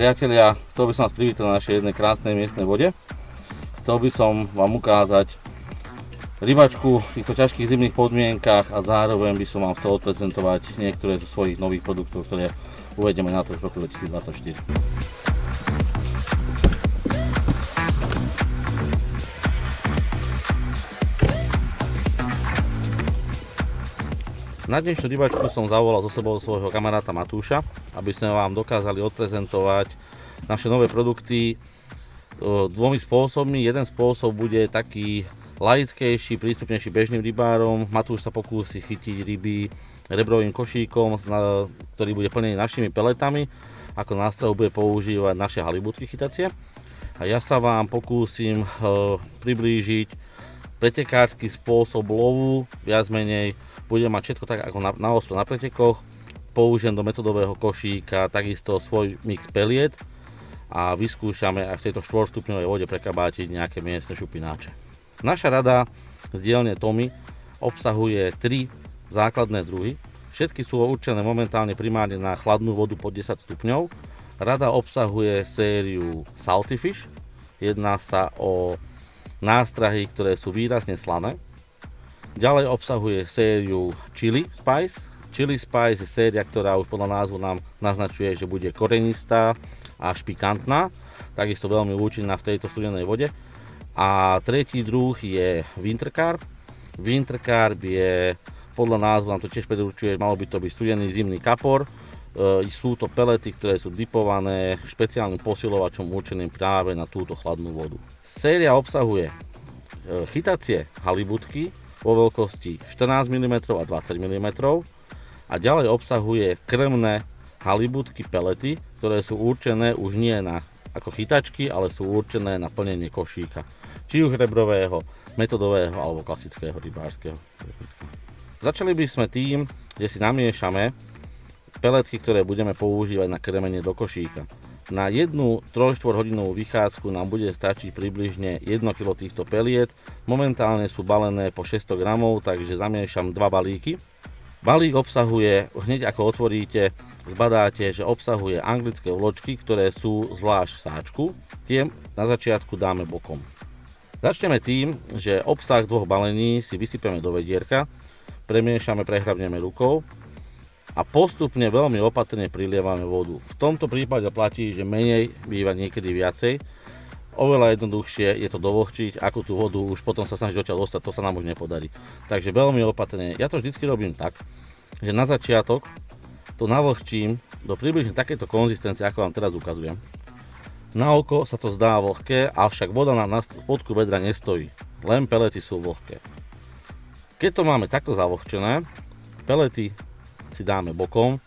Priatelia, chcel by som vás privítať na našej jednej krásnej miestnej vode. Chcel by som vám ukázať rybačku v týchto ťažkých zimných podmienkach a zároveň by som vám chcel odprezentovať niektoré zo svojich nových produktov, ktoré uvedieme na trh v roku 2024. Na dnešnú rybačku som zavolal so sebou svojho kamaráta Matúša, aby sme vám dokázali odprezentovať naše nové produkty dvomi spôsobmi. Jeden spôsob bude taký laickejší, prístupnejší bežným rybárom. Matúš sa pokúsi chytiť ryby rebrovým košíkom, ktorý bude plnený našimi peletami. Ako nástroj bude používať naše halibutky chytacie. A ja sa vám pokúsim priblížiť pretekársky spôsob lovu, viac menej budem mať všetko tak ako na ostro na pretekoch. Použijem do metodového košíka takisto svoj mix peliet a vyskúšame aj v tejto 4-stupňovej vode prekabátiť nejaké miestne šupináče. Naša rada z dielne Tomy obsahuje 3 základné druhy. Všetky sú určené momentálne primárne na chladnú vodu pod 10 stupňov. Rada obsahuje sériu Salty Fish. Jedná sa o nástrahy, ktoré sú výrazne slané. Ďalej obsahuje sériu Chili Spice. Chili Spice je séria, ktorá už podľa názvu nám naznačuje, že bude korenistá až pikantná. Takisto veľmi účinná v tejto studenej vode. A tretí druh je Winter Carp. Winter Carp je, podľa názvu nám to tiež predurčuje, malo by to byť studený zimný kapor. Sú to pelety, ktoré sú dipované špeciálnym posilovačom určeným práve na túto chladnú vodu. Séria obsahuje chytacie halibutky vo veľkosti 14 mm a 20 mm a ďalej obsahuje krmné halibutky pelety, ktoré sú určené už nie ako chytačky, ale sú určené na plnenie košíka, či už rebrového, metodového alebo klasického rybárskeho. Začali by sme tým, že si namiešame peletky, ktoré budeme používať na krmenie do košíka. Na jednu 3-4 hodinovú vychádzku nám bude stačiť približne 1 kg týchto peliet. Momentálne sú balené po 600 g, takže zamiešam 2 balíky. Balík obsahuje, hneď ako otvoríte, zbadáte, že obsahuje anglické vločky, ktoré sú zvlášť v sáčku. Tie na začiatku dáme bokom. Začneme tým, že obsah 2 balení si vysypeme do vedierka, premiešame, prehrabneme rukou a postupne veľmi opatrne prilievame vodu. V tomto prípade platí, že menej býva niekedy viacej. Oveľa jednoduchšie je to dovlhčiť, ako tú vodu už potom sa snažiť odtiaľ dostať, to sa nám už nepodarí. Takže veľmi opatrne. Ja to vždycky robím tak, že na začiatok to navlhčím do približne takéto konzistencie, ako vám teraz ukazujem. Na oko sa to zdá vlhké, avšak voda na spodku vedra nestojí. Len pelety sú vlhké. Keď to máme takto zavlhčené, pelety si dáme bokom,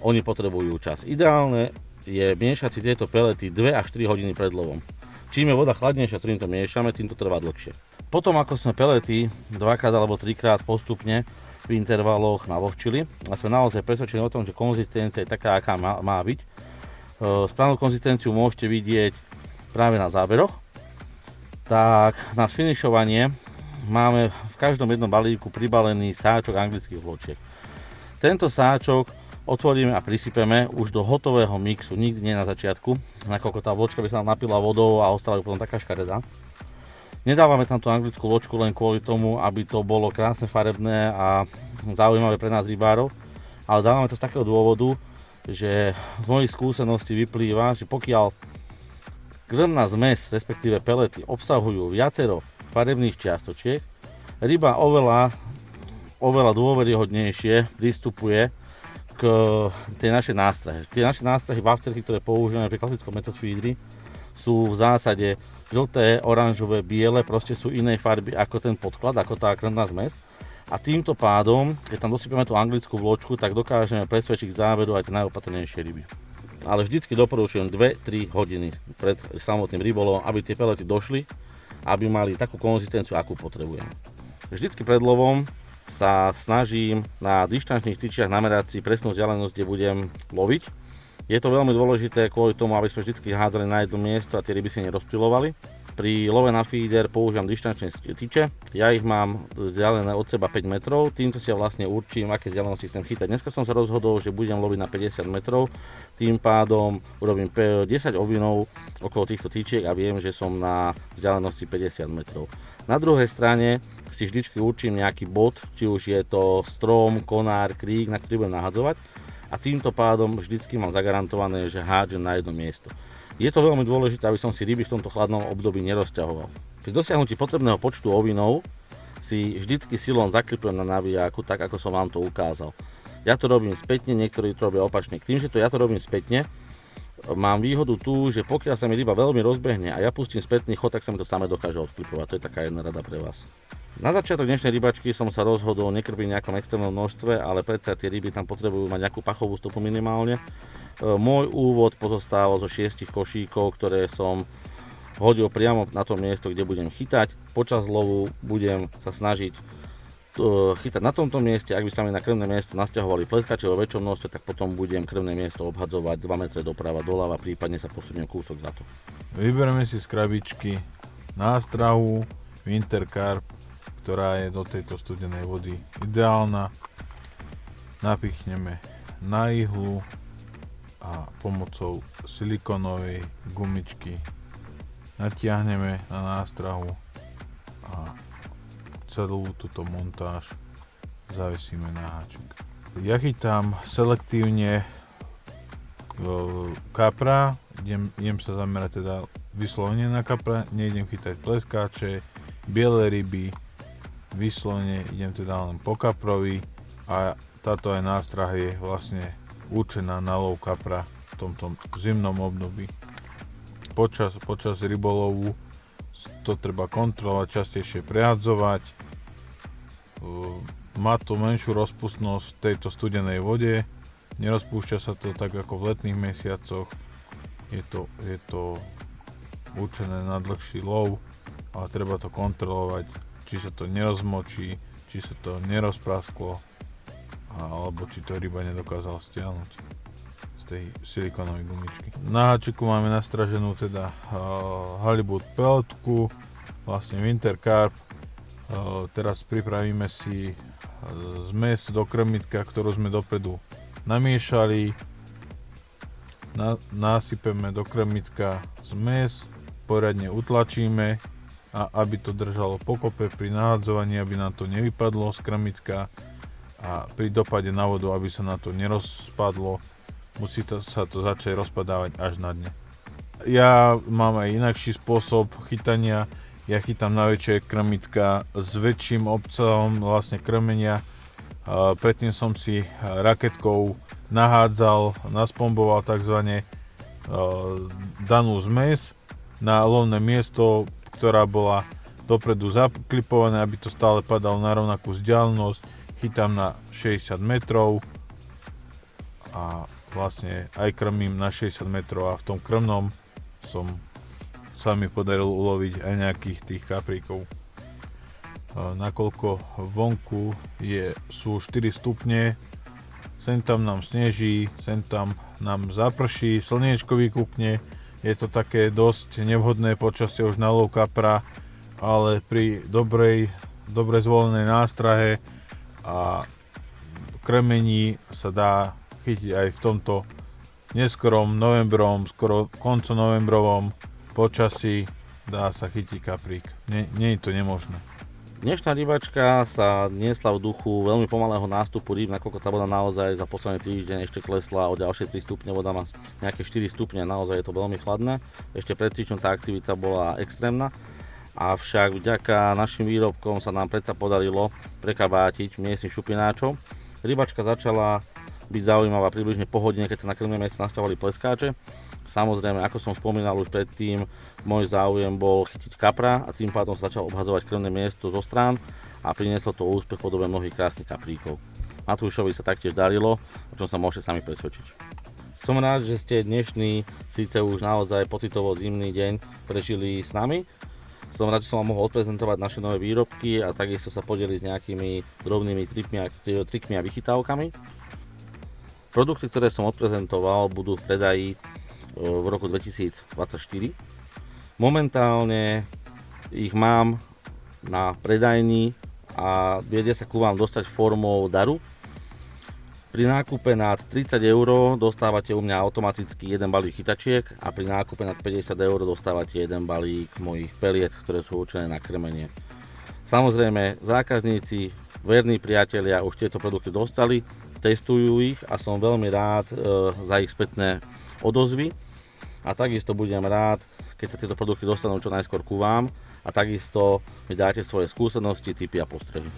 oni potrebujú čas. Ideálne je miešať si tieto pelety 2 až 3 hodiny pred lovom. Čím je voda chladnejšia, ktorým to miešame, tým to trvá dlhšie. Potom ako sme pelety 2-krát alebo 3-krát postupne v intervaloch navlhčili a sme naozaj presvedčení o tom, že konzistencia je taká, aká má byť. Správnu konzistenciu môžete vidieť práve na záberoch. Tak na finišovanie máme v každom jednom balíku pribalený sáčok anglických vločiek. Tento sáčok otvoríme a prisypeme už do hotového mixu, nikdy nie na začiatku, nakoľko tá vločka by sa nám napila vodou a ostala by potom taká škaredá. Nedávame tam tú anglickú vločku len kvôli tomu, aby to bolo krásne farebné a zaujímavé pre nás rybárov, ale dávame to z takého dôvodu, že z mojich skúseností vyplýva, že pokiaľ krmná zmes, respektíve pelety, obsahujú viacero farebných čiastočiek, ryba oveľa dôveryhodnejšie pristupuje k tej našej nástrahe. Tie naše nástrahy wafterky, ktoré používame pri klasickom method feedri, sú v zásade žlté, oranžové, biele, proste sú inej farby ako ten podklad, ako tá krmná zmes. A týmto pádom, keď tam dosypeme tú anglickú vločku, tak dokážeme presvedčiť k záveru aj tie najopatrnejšie ryby. Ale vždycky doporučujem 2-3 hodiny pred samotným rybolovom, aby tie pelety došli, aby mali takú konzistenciu, akú potrebujeme. Vždycky pred lovom sa snažím na dištančných tyčiach namerať si presnú vzdialenosť, kde budem loviť. Je to veľmi dôležité kvôli tomu, aby sme vždy hádzali na jedno miesto a tie ryby si nerozptylovali. Pri love na feeder používam dištančné tyče, ja ich mám vzdialené od seba 5 metrov, týmto si ja vlastne určím, aké vzdialenosti chcem chytať. Dneska som sa rozhodol, že budem loviť na 50 metrov, tým pádom urobím 10 ovinov okolo týchto tyčiek a viem, že som na vzdialenosti 50 metrov. Na druhej strane si vždycky určím nejaký bod, či už je to strom, konár, krík, na ktorý budem nahadzovať a týmto pádom vždycky mám zagarantované, že hádžem na jedno miesto. Je to veľmi dôležité, aby som si ryby v tomto chladnom období nerozťahoval. Pri dosiahnutí potrebného počtu ovinov si vždycky silón zaklipujem na navijáku, tak ako som vám to ukázal. Ja to robím spätne, niektorí to robia opačne. Tým, že to ja to robím spätne, mám výhodu tu, že pokiaľ sa mi ryba veľmi rozbehne a ja pustím spätný chod, tak sa mi to samé dokáže odklipovať. To je taká jedna rada pre vás. Na začiatok dnešnej rybačky som sa rozhodol nekrbiť v nejakom extrémnom množstve, ale predsa tie ryby tam potrebujú mať nejakú pachovú stopu minimálne. Môj úvod pozostával zo 6 košíkov, ktoré som hodil priamo na to miesto, kde budem chytať. Počas lovu budem sa snažiť chytať na tomto mieste. Ak by sa mi na krmné miesto nasťahovali pleskače vo väčšom množstve, tak potom budem krmné miesto obhadzovať 2 metre doprava, doľava, prípadne sa posuniem kúsok za to. Vyberieme si z krabičky nástrahu Winter Carp, ktorá je do tejto studenej vody ideálna. Napichneme na ihlu a pomocou silikónovej gumičky natiahneme na nástrahu a celú túto montáž zavesíme na háčik. Ja chytám selektívne kapra, idem sa zamerať teda vyslovene na kapra, neidem chytať pleskáče, biele ryby, vyslovene idem teda len po kaprovi a táto aj nástrah je vlastne určená na lov kapra v tomto zimnom období. Počas rybolovu to treba kontrolovať, častejšie prehadzovať. Má to menšiu rozpustnosť v tejto studenej vode, nerozpúšťa sa to tak ako v letných mesiacoch, je to určené na dlhší lov, ale treba to kontrolovať, či sa to nerozmočí, či sa to nerozprasklo, alebo či to ryba nedokázala stiahnuť z tej silikónovej gumičky. Na háčiku máme nastraženú teda halibut pelletku, vlastne Winter Carp. Teraz pripravíme si zmes do krmitka, ktorú sme dopredu namiešali. Nasypeme do krmitka zmes, poriadne utlačíme, a aby to držalo pokope pri nahadzovaní, aby nám to nevypadlo z krmitka. A pri dopade na vodu, aby sa na to nerozpadlo, musí sa to začať rozpadávať až na dne. Ja mám aj inakší spôsob chytania, ja chytám na väčšie krmitka s väčším obsahom vlastne krmenia. Predtým som si raketkou nahádzal, naspomboval tzv. Danú zmes na lovné miesto, ktorá bola dopredu zaklipovaná, aby to stále padalo na rovnakú vzdialenosť. Chytám na 60 metrov a vlastne aj krmím na 60 metrov a v tom krmnom sa mi podarilo uloviť aj nejakých tých kapríkov. Nakoľko vonku sú 4 stupne, sem tam nám sneží, sem tam nám zaprší, slniečko vykúkne, je to také dosť nevhodné počasie už na lov kapra, ale pri dobre zvolenej nástrahe a krmení sa dá chytiť aj v tomto neskorom novembrovom, skoro konco novembrovom počasí dá sa chytiť kaprík. Nie je to nemožné. Dnešná rybačka sa niesla v duchu veľmi pomalého nástupu rýb, nakoľko tá voda naozaj za posledný týždeň ešte klesla o ďalšie 3 stupne, voda má nejaké 4 stupne, naozaj je to veľmi chladné. Ešte pred týždňom tá aktivita bola extrémna. Avšak vďaka našim výrobkom sa nám predsa podarilo prekabátiť miestnych šupináčov. Rybačka začala byť zaujímavá približne po hodine, keď sa na krmné miesto nastavovali pleskáče. Samozrejme, ako som spomínal už predtým, môj záujem bol chytiť kapra a tým pádom sa začal obhadzovať krmné miesto zo strán a prinieslo to úspech v podobe mnohých krásnych kapríkov. Matúšovi sa taktiež darilo, o čom sa môžete sami presvedčiť. Som rád, že ste dnešný, síce už naozaj pocitovo zimný deň prežili s nami. Som rád, že som vám mohol odprezentovať naše nové výrobky a takisto sa podeliť s nejakými drobnými trikmi a vychytávkami. Produkty, ktoré som odprezentoval, budú v predaji v roku 2024. Momentálne ich mám na predajni a viete sa ku vám dostať formou daru. Pri nákupe nad 30 € dostávate u mňa automaticky jeden balík chytačiek a pri nákupe nad 50 € dostávate jeden balík mojich peliet, ktoré sú určené na krmenie. Samozrejme, zákazníci, verní priatelia už tieto produkty dostali, testujú ich a som veľmi rád za ich spätné odozvy. A takisto budem rád, keď sa tieto produkty dostanú čo najskôr ku vám a takisto mi dáte svoje skúsenosti, tipy a postrehy.